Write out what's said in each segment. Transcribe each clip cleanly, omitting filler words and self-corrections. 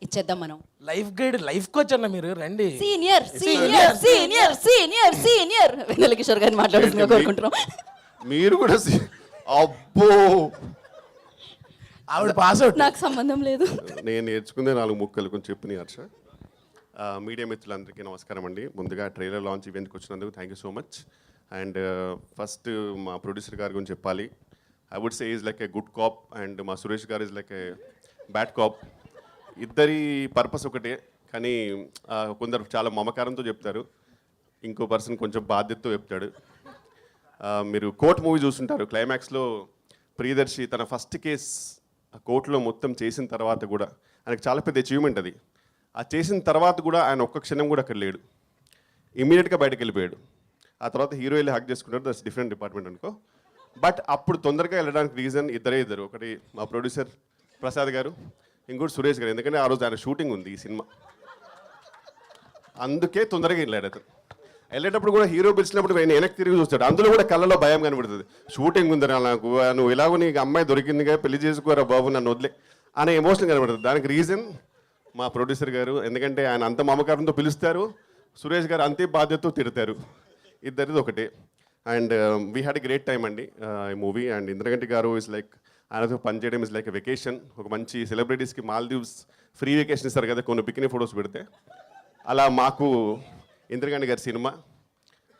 ఇచ్చేద్దాం మనం. Life guide life coach అన్న మీరు రండి. Senior senior senior senior senior Vennela Kishore గారిని మాట్లాడుతుందిగా కోరుకుంటున్నాం. మీరు కూడా అబ్బో, ఆవిడ పాస్ అవుట్. నాకు సంబంధం లేదు. నేను నేర్చుకుందే 4 ముక్కలు కొంచెం చెప్పిన హర్ష. మీడియా మిత్రులందరికీ నమస్కారం అండి. ముందుగా ట్రైలర్ లాంచ్ ఈవెంట్కి వచ్చినందుకు thank you so much. And first మా ప్రొడ్యూసర్ గారి గురించి చెప్పాలి. I would say is like a good cop and మా Suresh garu is like a bad cop. ఇద్దరి పర్పస్ ఒకటే, కానీ కొందరు చాలా మమకారంతో చెప్తారు, ఇంకో పర్సన్ కొంచెం బాధ్యతతో చెప్తాడు. మీరు కోర్ట్ మూవీ చూస్తుంటారు, క్లైమాక్స్లో ప్రియదర్శి తన ఫస్ట్ కేస్ కోర్టులో మొత్తం చేసిన తర్వాత కూడా ఆయనకు చాలా పెద్ద అచీవ్మెంట్ అది. ఆ చేసిన తర్వాత కూడా ఆయన ఒక్క క్షణం కూడా అక్కడ లేడు, ఇమీడియట్గా బయటకు వెళ్ళిపోయాడు. ఆ తర్వాత హీరో వెళ్ళి హక్ చేసుకుంటారు, దట్స్ డిఫరెంట్ డిపార్ట్మెంట్ అనుకో. బట్ అప్పుడు తొందరగా వెళ్ళడానికి రీజన్ ఇద్దరు, ఒకటి మా ప్రొడ్యూసర్ ప్రసాద్ గారు, ఇంకోటి సురేష్ గారు. ఎందుకంటే ఆ రోజు ఆయన షూటింగ్ ఉంది ఈ సినిమా, అందుకే తొందరగా వెళ్ళాడు అతను. వెళ్ళేటప్పుడు కూడా హీరో పిలిచినప్పుడు ఆయన వెనక్కి తిరిగి చూస్తాడు, అందులో కూడా కళ్ళలో భయం కనబడుతుంది. షూటింగ్ ఉందని నాకు, నువ్వు ఇలాగో నీకు అమ్మాయి దొరికిందిగా పెళ్లి చేసుకోరా బాబు నన్ను వదిలే అనే ఎమోషన్ కనబడుతుంది. దానికి రీజన్ మా ప్రొడ్యూసర్ గారు, ఎందుకంటే ఆయన అంత మమకారంతో పిలుస్తారు, సురేష్ గారు అంతే బాధ్యతతో తిడతారు. ఇద్దరిది ఒకటే. And we had a great time అండి ఈ మూవీ. అండ్ ఇంద్రగంటి గారు ఇస్ లైక్, ఆయనతో పనిచేయడం ఇస్ లైక్ ఎ వెకేషన్. ఒక మంచి సెలబ్రిటీస్కి మాల్దీవ్స్ ఫ్రీ వెకేషన్ ఇస్తారు కదా కొన్ని బికినీ ఫొటోస్ పెడితే, అలా మాకు ఇంద్రగంటి గారి సినిమా.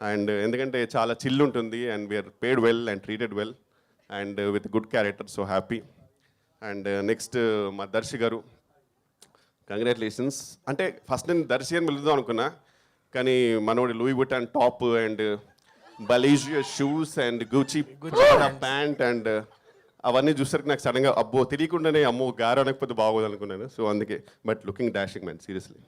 అండ్ ఎందుకంటే చాలా చిల్ ఉంటుంది and we are paid well and treated well and with good character, so happy. And next మా దర్శి గారు, కంగ్రాచులేషన్స్. అంటే ఫస్ట్ నేను దర్శి అని పిలుద్దాం అనుకున్నా, కానీ మనోడి Louis Vuitton top and Balenciaga shoes and Gucci pant and అవన్నీ చూసరికి నాకు సడన్గా అబ్బో తెలియకుండానే అమ్మో గారు అనకపోతే బాగోదు అనుకున్నాను. సో అందుకే, but looking dashing man seriously.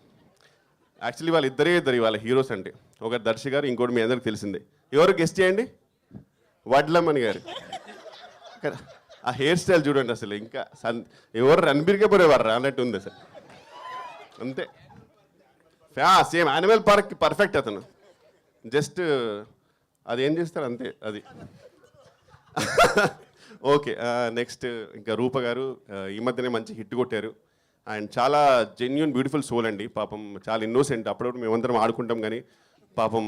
Actually వాళ్ళ ఇద్దరు వాళ్ళ హీరోస్ అంటే, ఒకటి దర్శి గారు, ఇంకోటి మీ అందరికి తెలిసిందే. ఎవరు గెస్ట్ చేయండి? వడ్లమ్మని గారు. ఆ హెయిర్ స్టైల్ చూడండి అసలు, ఇంకా ఎవరు రణబీర్కే పోయేవారు అన్నట్టు ఉంది అసలు, అంతే. సేమ్ యానిమల్ పార్క్ పర్ఫెక్ట్ అతను, జస్ట్ అది ఏం చేస్తారు అంతే అది. ఓకే, నెక్స్ట్ ఇంకా రూప గారు ఈ మధ్యనే మంచి హిట్ కొట్టారు. అండ్ చాలా జెన్యున్ బ్యూటిఫుల్ సోల్ అండి. పాపం చాలా ఇన్నోసెంట్. అప్పుడప్పుడు మేమందరం ఆడుకుంటాం, కానీ పాపం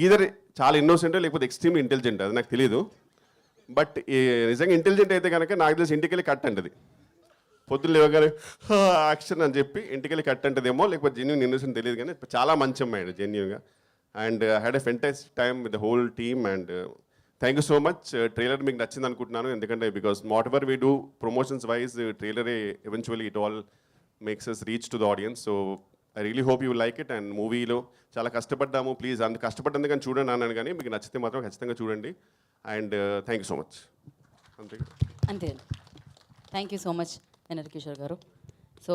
ఈధర్ చాలా ఇన్నోసెంట్ లేకపోతే ఎక్స్ట్రీమ్లీ ఇంటెలిజెంట్, అది నాకు తెలియదు. బట్ నిజంగా ఇంటెలిజెంట్ అయితే కనుక నాకు తెలిసి ఇంటికి వెళ్ళి కట్ అంటది, పొద్దున్న లేవగానే యాక్షన్ అని చెప్పి ఇంటికి వెళ్ళి కట్ అంటదేమో, లేకపోతే జెన్యున్ ఇన్నోసెంట్ తెలియదు, కానీ చాలా మంచి అమ్మాయి జెన్యున్గా. And had a fantastic time with the whole team. And thank you so much. Trailer మీకు నచ్చింది అనుకుంటున్నాను, ఎందుకంటే because whatever we do promotions wise, ట్రైలరే eventually it all makes us reach to the audience. So I really hope you like it. And మూవీలో చాలా కష్టపడ్డాము, please అంత కష్టపడ్డందుకు కానీ చూడండి అన్నాను, కానీ మీకు నచ్చితే మాత్రం ఖచ్చితంగా చూడండి. And thank you so much. అంతే అంతే. థ్యాంక్ యూ సో మచ్ వెన్నెల కిషోర్ గారు. సో